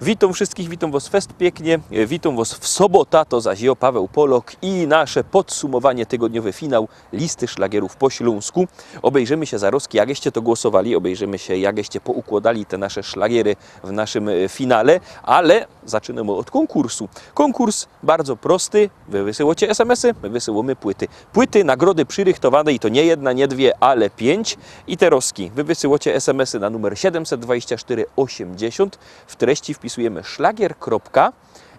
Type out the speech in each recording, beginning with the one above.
Witam wszystkich, witam Was fest pięknie, witam Was w sobota, to zaś ja, Paweł Polok i nasze podsumowanie, tygodniowy finał listy szlagierów po śląsku. Obejrzymy się zaroski, jakście to głosowali, obejrzymy się, jakście poukładali te nasze szlagiery w naszym finale, ale zaczynamy od konkursu. Konkurs bardzo prosty, Wy wysyłacie SMS-y, my wysyłamy płyty. Płyty, nagrody przyrychtowane i to nie jedna, nie dwie, ale 5 i te roski. Wy wysyłacie SMS-y na numer 724 80, w treści wpisujemy szlagier.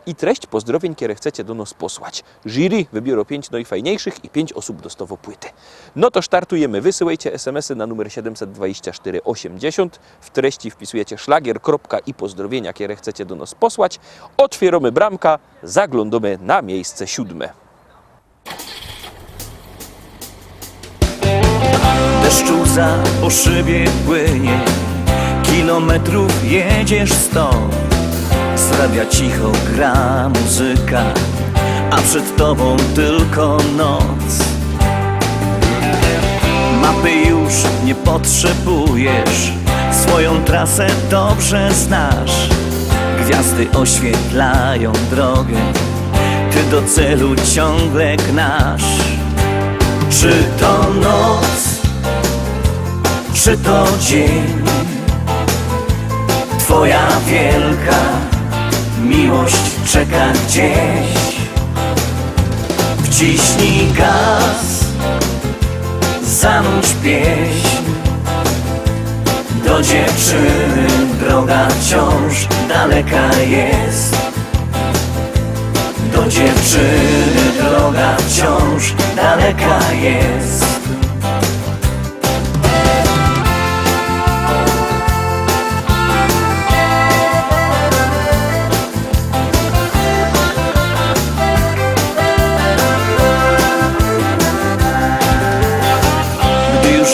I treść pozdrowień, które chcecie do nas posłać. Jury wybiorą 5 najfajniejszych i 5 osób dostało płyty. No to startujemy. Wysyłajcie SMS-y na numer 724 80. W treści wpisujecie szlagier. I pozdrowienia, które chcecie do nas posłać. Otwieramy bramka, zaglądamy na miejsce 7. Deszcz łza po szybie płynie, kilometrów jedziesz 100. Z radia cicho gra muzyka, a przed tobą tylko noc. Mapy już nie potrzebujesz, swoją trasę dobrze znasz. Gwiazdy oświetlają drogę, ty do celu ciągle gnasz. Czy to noc, czy to dzień, twoja wielka miłość czeka gdzieś. Wciśnij gaz, zanurz pieśń. Do dziewczyny droga wciąż daleka jest. Do dziewczyny droga wciąż daleka jest.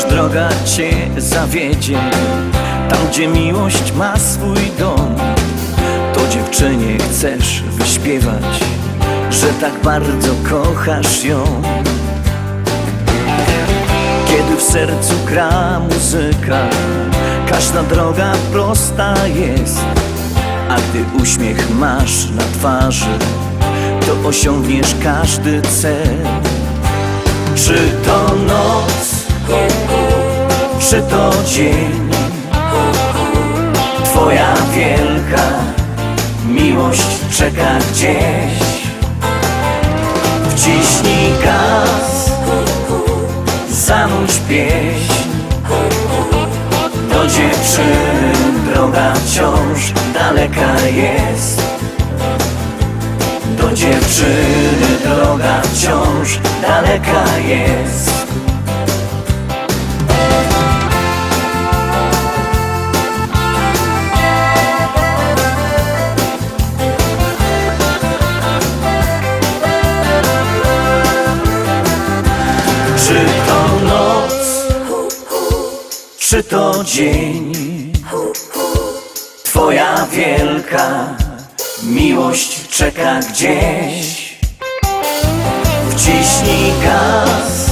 Droga cię zawiedzie, tam gdzie miłość ma swój dom, to dziewczynie chcesz wyśpiewać, że tak bardzo kochasz ją. Kiedy w sercu gra muzyka, każda droga prosta jest, a gdy uśmiech masz na twarzy, to osiągniesz każdy cel. Czy to noc, czy to dzień, twoja wielka miłość czeka gdzieś. Wciśnij gaz, zanurz pieśń. Do dziewczyny droga wciąż daleka jest. Do dziewczyny droga wciąż daleka jest. Czy to noc, czy to dzień, twoja wielka miłość czeka gdzieś. Wciśnij gaz,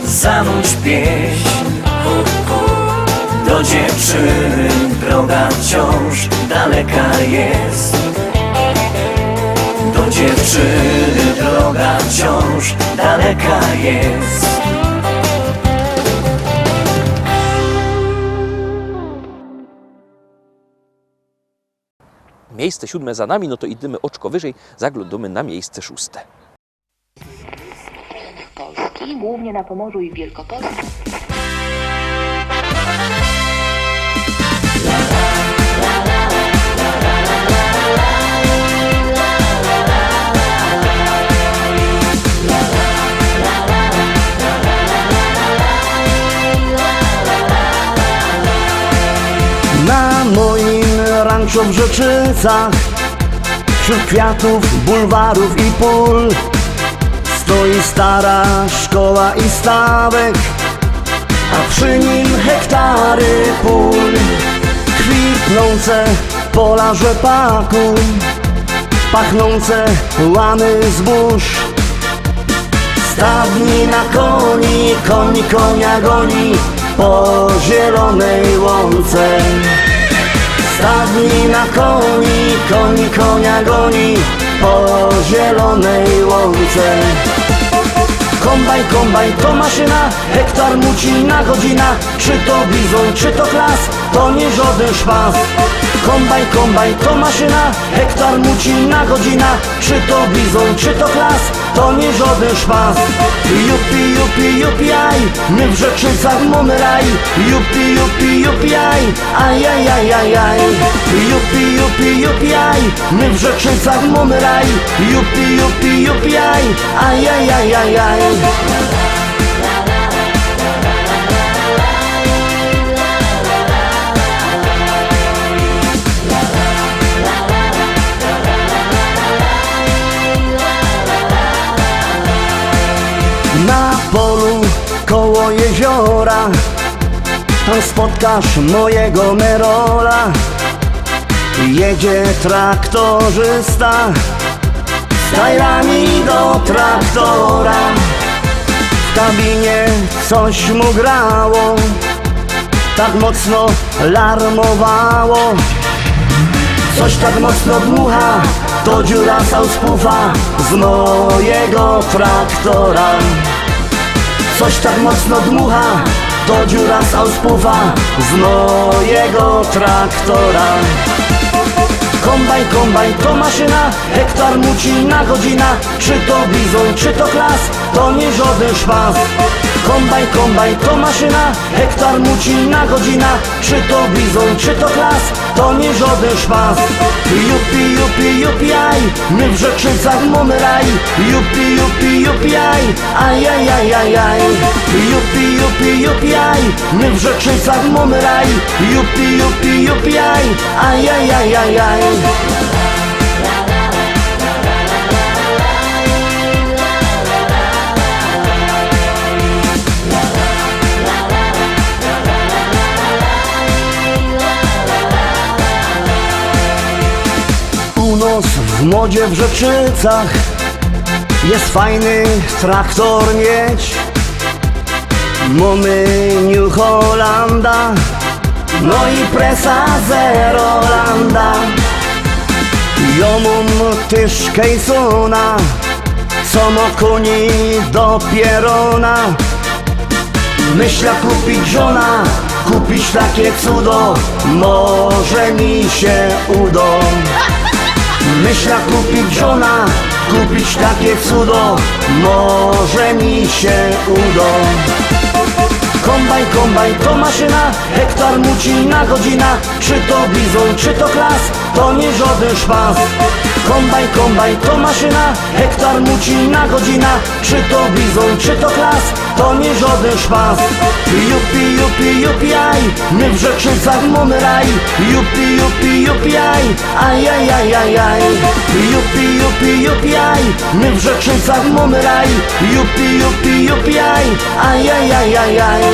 zanurz pieśń. Do dziewczyny droga wciąż daleka jest. Do dziewczyny droga wciąż daleka jest. Miejsce 7 za nami, no to idziemy oczko wyżej, zaglądamy na miejsce 6. Polski, głównie na Pomorzu i Wielkopolsce. Na moim rancho w Rzeczycach, wśród kwiatów, bulwarów i pól, stoi stara szkoła i stawek, a przy nim hektary pól. Kwitnące pola rzepaku, pachnące łany zbóż. Stadni na koni, koń konia goni po zielonej łące. Stadni na koni, konia goni po zielonej łące. Kombajn to maszyna, hektar mucina godzina. Czy to bizon, czy to klas, to nie żaden szpas. Kombajn to maszyna, hektar mucina godzina. Czy to bizon, czy to klas, to nie żaden szpas. Jupi, aj, my w Rzeczycach mamy raj. Jupi, aj, ajajajajaj. Jupi, aj, my w Rzeczycach mamy raj. Jupi, aj, ajajajajaj. Na polu koło jeziora tam spotkasz mojego Merola. Jedzie traktorzysta z tajrami do traktora. W kabinie coś mu grało, tak mocno larmowało. Coś tak mocno dmucha, to dziura sauspufa z mojego traktora. Coś tak mocno dmucha, to dziura sauspufa z mojego traktora. Kombajn to maszyna, hektar mucina godzina. Czy to bizon, czy to klas, to nie żaden szpas. Kombajn to maszyna, hektar mucina godzina. Czy to bizon, czy to klas, to nie żaden szpas. Jupi, aj, my w Rzeczycach mamy raj. Jupi, aj, ajajajajaj. Jupi, aj, my w Rzeczycach mamy raj. Jupi, aj, ajajajajaj. U nas w modzie w Rzeczycach jest fajny traktor mieć. Mamy New Hollanda, no i presa Zerolanda. Ja mam też Kejsona, co ma koni do pierona. Myślę kupić żona, kupić takie cudo, może mi się uda. Myślę kupić żona, kupić takie cudo, może mi się uda. Kombajn to maszyna, hektar mucina godzina. Czy to bizon, czy to klas, to nie żaden szpas. Kombajn to maszyna, hektar mucina godzina. Czy to bizon, czy to klas, to nie żaden szpas. Jupi, aj, my w Rzeczycach mamy raj. Jupi, aj, ajajajajaj. Jupi, aj, my w Rzeczycach mamy raj. Jupi, aj, ajajajajaj.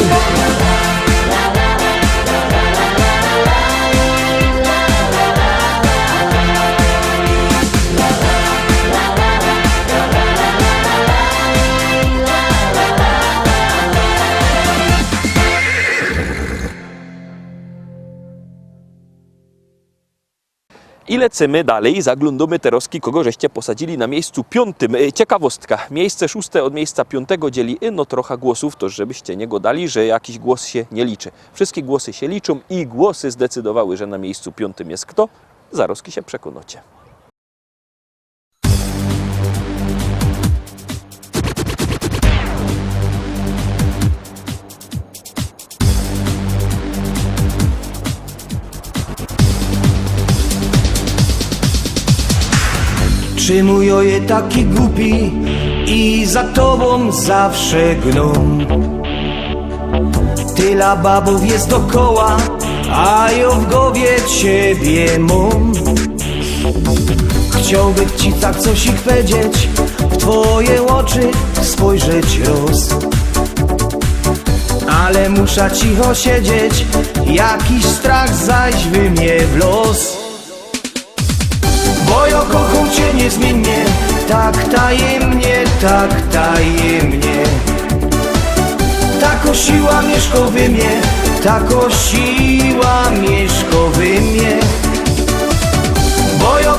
I lecimy dalej, zaglądamy teraz, kogo żeście posadzili na miejscu 5. Ciekawostka, miejsce 6 od miejsca 5 dzieli no trochę głosów, to żebyście nie gadali, że jakiś głos się nie liczy. Wszystkie głosy się liczą i głosy zdecydowały, że na miejscu 5 jest kto? Zaraz się przekonacie. Czy mój oje taki głupi i za tobą zawsze gną? Tyle babów jest dokoła, a ja w głowie ciebie mam. Chciałbym ci tak coś ich powiedzieć, w twoje oczy spojrzeć roz. Ale muszę cicho siedzieć, jakiś strach zaś wy mnie w los. Bo ja kocham cię niezmiennie, tak tajemnie, tak tajemnie. Tako siła mieszka we mnie, tako siła mieszka we mnie. Bo ja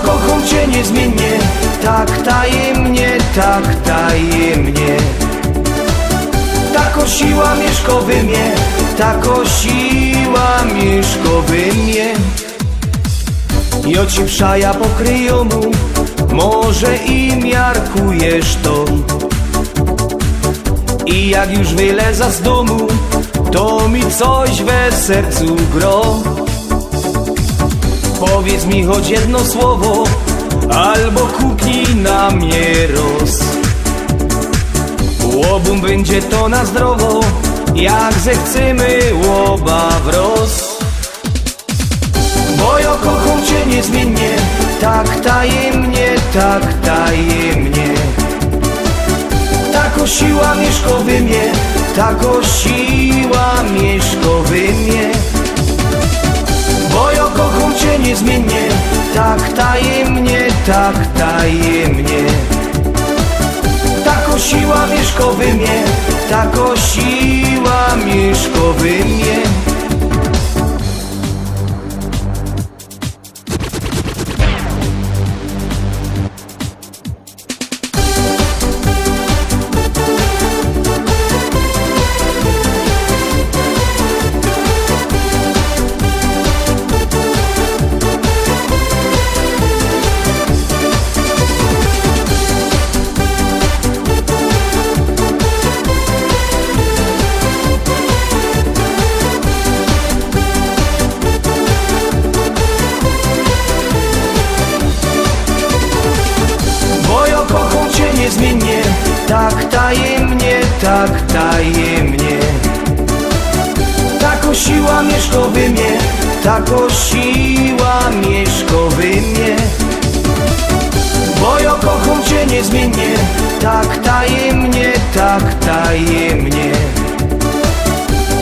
tak tajemnie. Tako siła mieszkowy mnie, tako siła mieszkowy mnie. Jo ci przaja pokryją mu, może i miarkujesz to. I jak już wyleza z domu, to mi coś we sercu gro. Powiedz mi choć jedno słowo, albo kupnij na mnie roz. Łobum będzie to na zdrowo, jak zechcemy łoba wroz. Bo ja kocham cię niezmiennie, tak tajemnie, tak tajemnie. Tako siła mieszkowy mnie, tako siła mieszkowy mnie. Bo ja kocham cię niezmiennie, tak tajemnie, tak tajemnie. Tako siła mieszkowy mnie, tako siła mieszkowy mnie. Niezmiennie, tak tajemnie, tak tajemnie. Tako siła mieszkowy mnie, tako siła mieszkowy mnie. Bo ja kocham cię niezmiennie, tak tajemnie, tak tajemnie.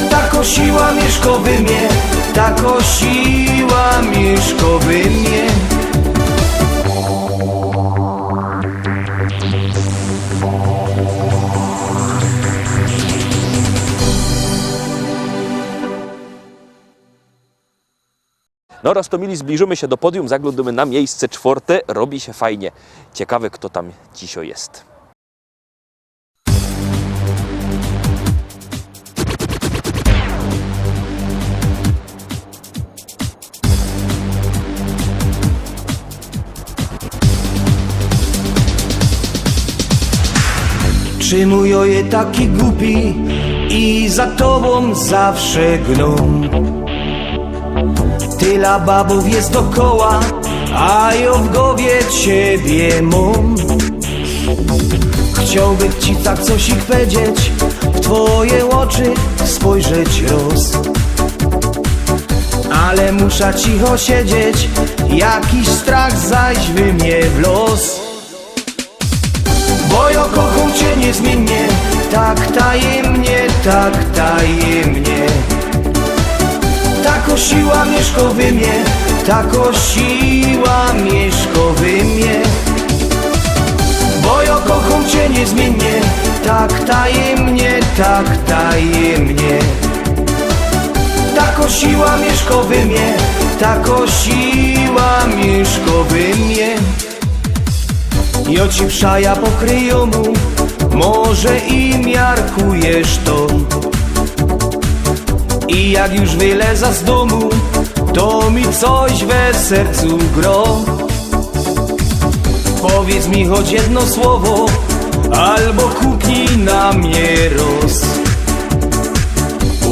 Tako siła mieszkowy mnie, tako siła mieszkowy mnie. No Rostomili, zbliżymy się do podium, zaglądamy na miejsce 4. Robi się fajnie. Ciekawe, kto tam dzisiaj jest. Czy mój oje taki głupi i za tobą zawsze gną? Tyle babów jest dokoła, a ja w głowie ciebie mam. Chciałbym ci tak coś ich powiedzieć, w twoje oczy spojrzeć roz. Ale muszę cicho siedzieć, jakiś strach zaś wy mnie w los. Bo ja kocham cię niezmiennie, tak tajemnie, tak tajemnie. Tako siła mieszkowy mnie, tako siła mieszkowy mnie. Bo ja kocham cię niezmiennie, tak tajemnie, tak tajemnie. Tako siła mieszkowy mnie, tako siła mieszkowy mnie. Jo ci przaja pokryją mu, może i miarkujesz to. I jak już wyleza z domu, to mi coś we sercu gro. Powiedz mi choć jedno słowo, albo kupnij na mnie roz.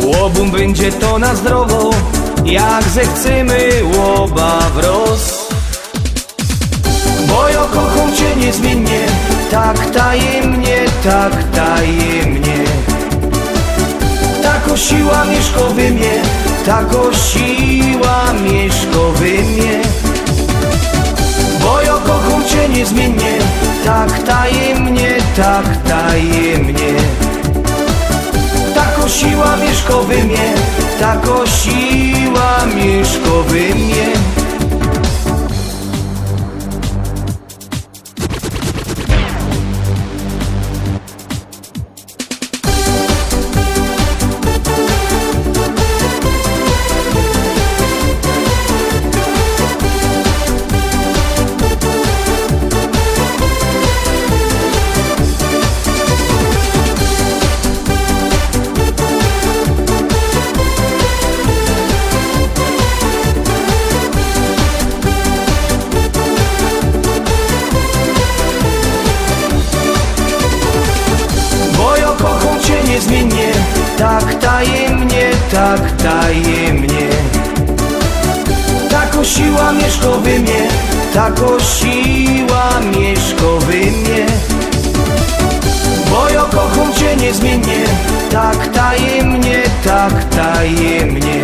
Łobum będzie to na zdrowo, jak zechcemy łoba wroz. Bo ja kocham cię niezmiennie, tak tajemnie, tak tajemnie. Tako siła mieszkowy mnie, tako siła mieszkowy mnie. Bo ja kocham cię niezmiennie, tak tajemnie, tak tajemnie. Tako siła mieszkowy mnie, tako siła mieszkowy mnie. tajemnie. Tako siła mieszkowy mnie, tako siła mieszkowy mnie. Bo ja kocham Cię niezmiennie, tak tajemnie, tak tajemnie.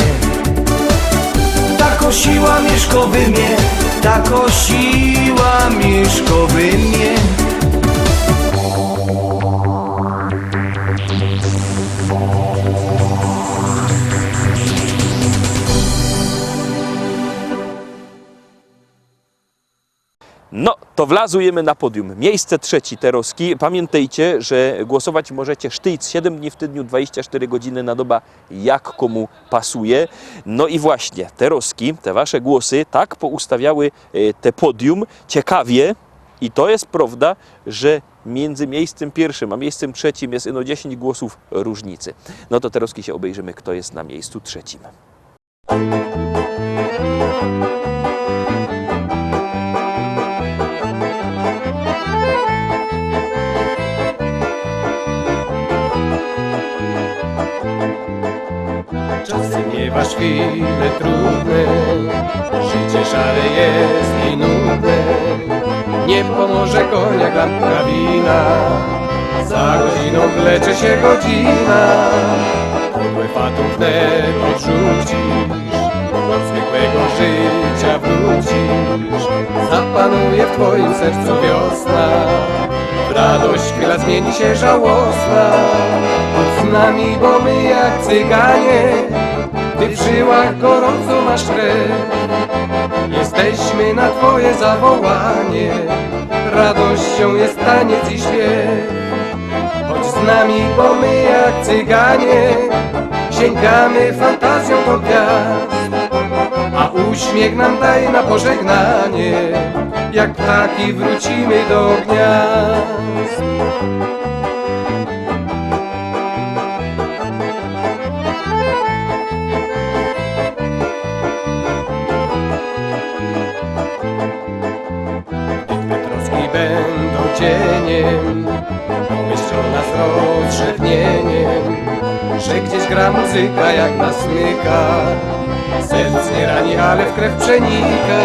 Tako siła mieszkowy mnie, tako siła mieszkowy mnie. No, to wlazujemy na podium. Miejsce trzecie Teroski. Pamiętajcie, że głosować możecie sztyc 7 dni w tygodniu, 24 godziny na dobę, jak komu pasuje. No i właśnie, Teroski, te wasze głosy tak poustawiały te podium ciekawie i to jest prawda, że między miejscem pierwszym a miejscem trzecim jest ino 10 głosów różnicy. No to Teroski się obejrzymy, kto jest na miejscu trzecim. Czasem miewasz chwile trudne, życie szare jest i nudne. Nie pomoże koniak, lampka wina, za godziną wlecze się godzina. Podłe fatum wnet odrzucisz, do zwykłego życia wrócisz. Zapanuje w twoim sercu wiosna, w radość chwila zmieni się żałosna. Chodź z nami, bo my jak cyganie, ty w żyłach gorąco masz krew. Jesteśmy na twoje zawołanie, radością jest taniec i śpiew. Chodź z nami, bo my jak cyganie, sięgamy fantazją do gwiazd. A uśmiech nam daj na pożegnanie, jak ptaki wrócimy do gniazd. Troski będą cieniem, pomyślą nas rozrzewnieniem, że gdzieś gra muzyka jak nas smyka. Serc nie rani, ale w krew przenika.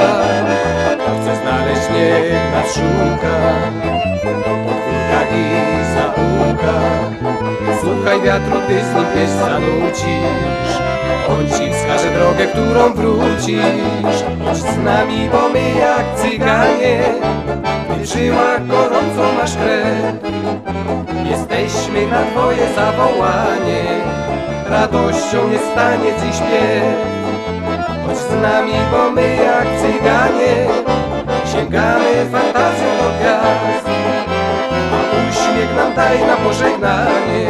Kto chce znaleźć, niech nas szuka, po podwórkach i zaułkach. Słuchaj wiatru, ty z nim pieśń zanucisz, on ci wskaże drogę, którą wrócisz. Chodź z nami, bo my jak cyganie, ty w żyłach gorącą masz krew. Jesteśmy na twoje zawołanie, radością jest taniec i śpiew. Chodź z nami, bo my jak cyganie, sięgamy fantazją do gwiazd. A uśmiech nam daj na pożegnanie,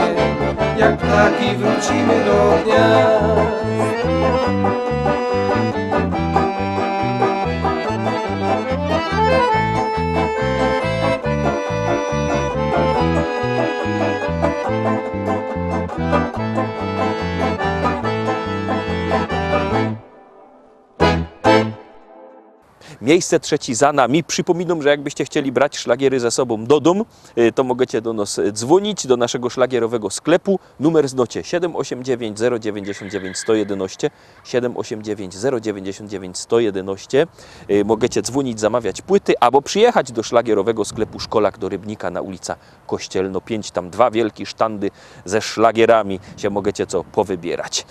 jak ptaki wrócimy do gniazd. Miejsce trzecie za nami. Przypominam, że jakbyście chcieli brać szlagiery ze sobą do domu, to możecie do nas dzwonić, do naszego szlagierowego sklepu. Numer znocie 789 099 111, 789 099 111. Możecie dzwonić, zamawiać płyty, albo przyjechać do szlagierowego sklepu Szkolak do Rybnika na ulica Kościelno 5. Tam dwa wielkie sztandy ze szlagierami się możecie co powybierać.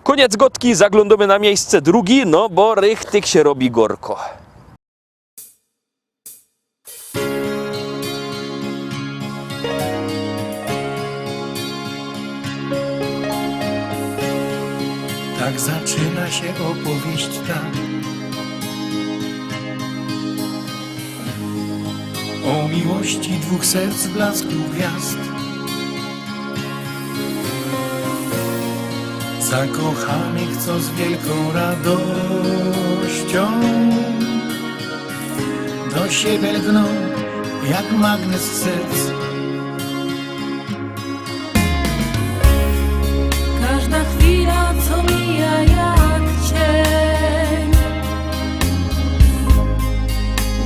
Koniec gotki, zaglądamy na miejsce drugie, no bo rychtyk się robi gorko. Tak zaczyna się opowieść ta o miłości dwóch serc w blasku gwiazd. Zakochanych, co z wielką radością do siebie lgną jak magnes serc. Każda chwila, co mija jak cień,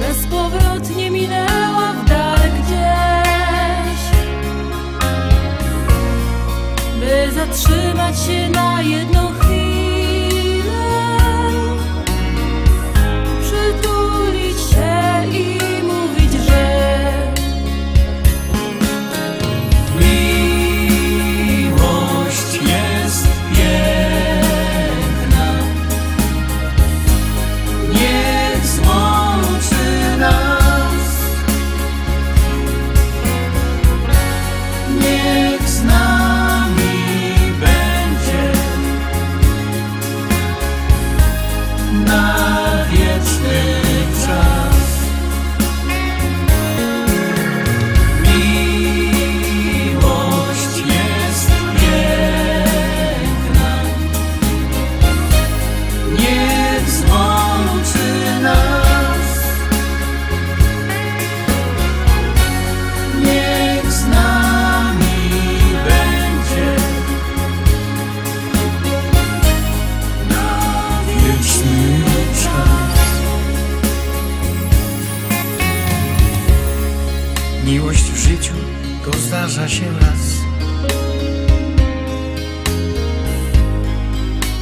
bezpowrotnie minęła w dal gdzieś, by zatrzymać się na jedną chwilę na wieczny czas. Miłość jest piękna, niech złączy nas, niech z nami będzie na wieczny czas. Miłość w życiu to zdarza się raz.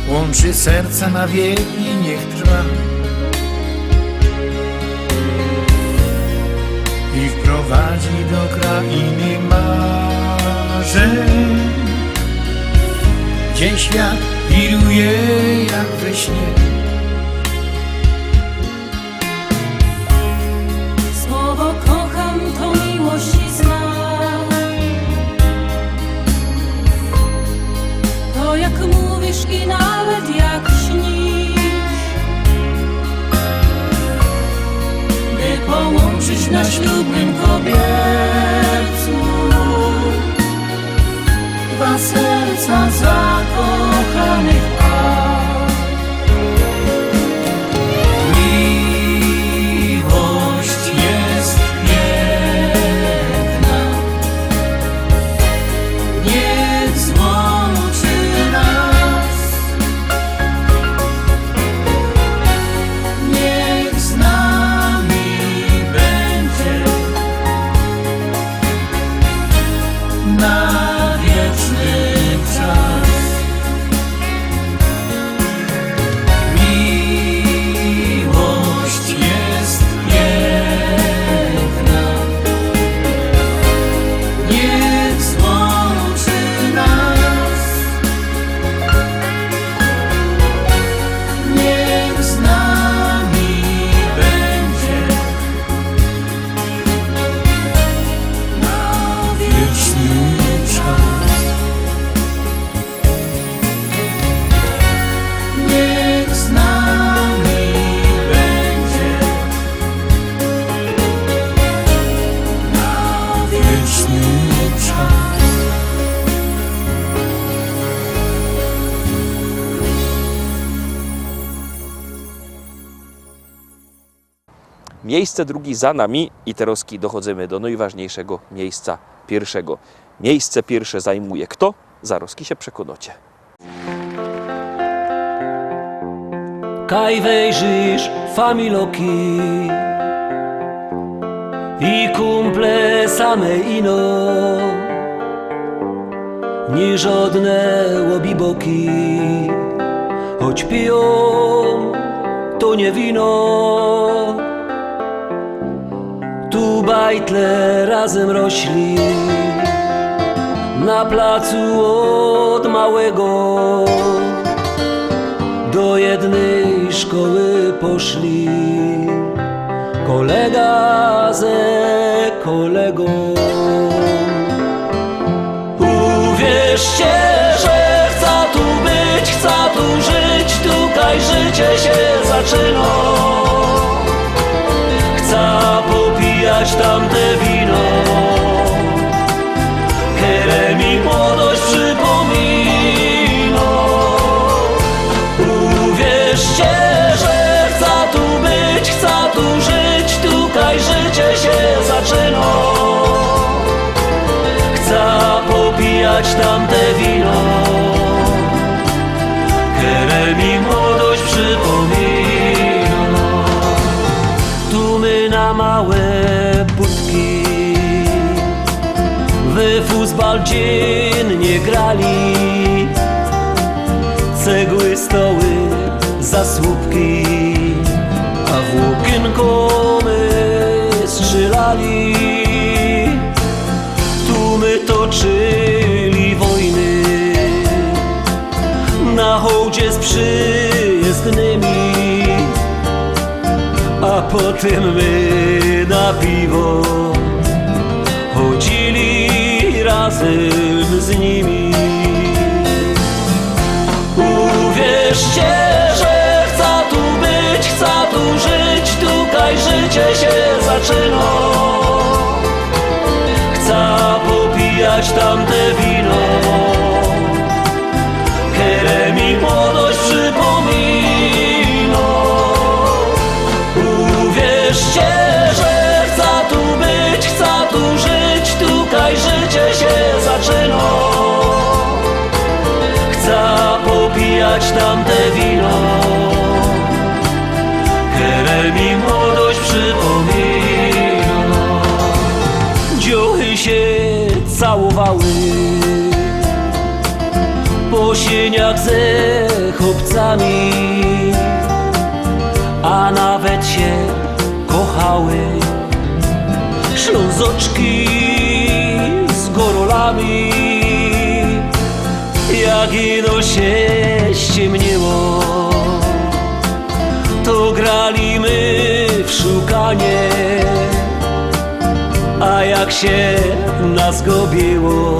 Łączy serca na wieki, niech trwa i wprowadzi do krainy marzeń, gdzie świat wiruje jak we śnie. Słowo kocham to miłość i znak. To jak mówisz i nawet jak śnisz, by połączyć na ślubnym kobiercu dwa serca zakochanych par. Miłość jest piękna, niech złączy nas, niech z nami będzie na wieczny czas. Miłość jest piękna, niech złączy nas, niech z nami będzie na wieczny czas. Niech z nami będzie na wieczny czas. Miejsce drugie za nami i teraz dochodzimy do najważniejszego miejsca pierwszego. Miejsce pierwsze zajmuje kto? Zaraz się przekonacie. Kaj wejrzysz familoki i kumple same ino, ni żadne łobiboki, choć piją to nie wino. Tu bajtle razem rośli, na placu od małego do jednej szkoły poszli, kolega ze kolegą. Uwierzcie, że chcę tu być, chcę tu żyć, tutaj życie się zaczyna. Chcę popijać tamte wino, które mi młodość przypomina. Uwierzcie, że chcę tu być, chcę tu żyć, tutaj życie się zaczyna. Chcę popijać tamte wino, które mi młodość przypomina. Tu my na małe budki w futbal dziennie grali, cegły, stoły, zasłupki, a w łokienko my strzelali. Tu my toczyli wojny na hołdzie z przyjezdnymi, a potem my na piwo chodzili razem z nimi. Uwierzcie, że chcę tu być, życie się zaczyna. Chcę popijać tamte wino, które mi młodość przypomina. Uwierzcie, że chcę tu być, chcę tu żyć, tutaj życie się zaczyna. Chcę popijać tamte wino, które mi młodość przypomina. Dziuchy się całowały po sieniach ze chłopcami, a nawet się kochały ślązoczki z gorolami. Jak ino się ściemniło, to grali my w szukanie, a jak się nas gobiło,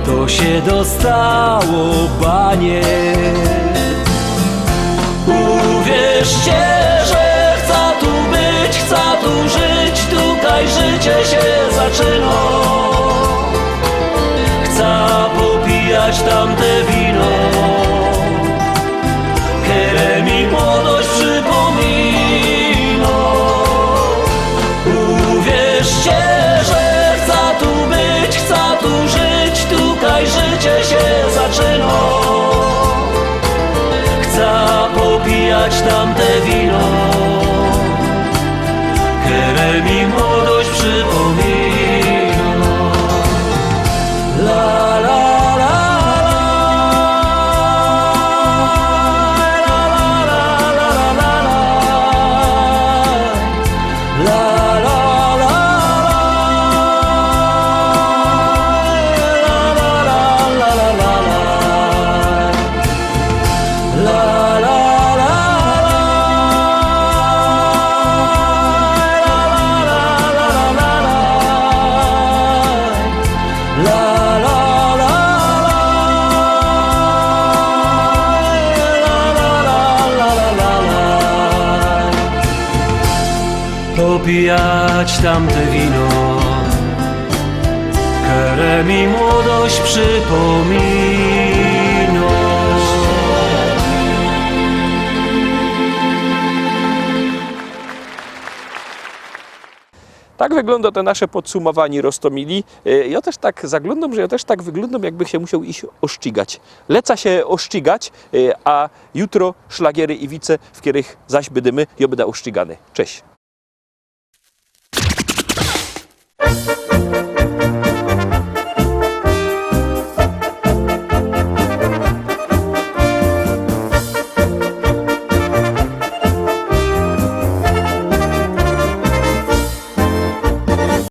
to się dostało banie. Uwierzcie, że chcę tu być, chcę tu żyć, tutaj życie się zaczyna. Chcę popijać tamte wino, które mi młodość przypomina. Uwierzcie, że chcę tu być, chcę tu żyć, tutaj życie się zaczyna. Chcę popijać tamte wino, które mi młodość przypomina. La la la popijać tamte wino, które mi młodość przypomina. Tak wygląda to nasze podsumowanie Roztomili. Ja też tak zaglądam, że ja też tak wyglądam, jakby się musiał iść oszczigać. Leca się oszczigać, a jutro szlagiery i wice, w których zaś będziemy, ja będę oszczigany. Cześć.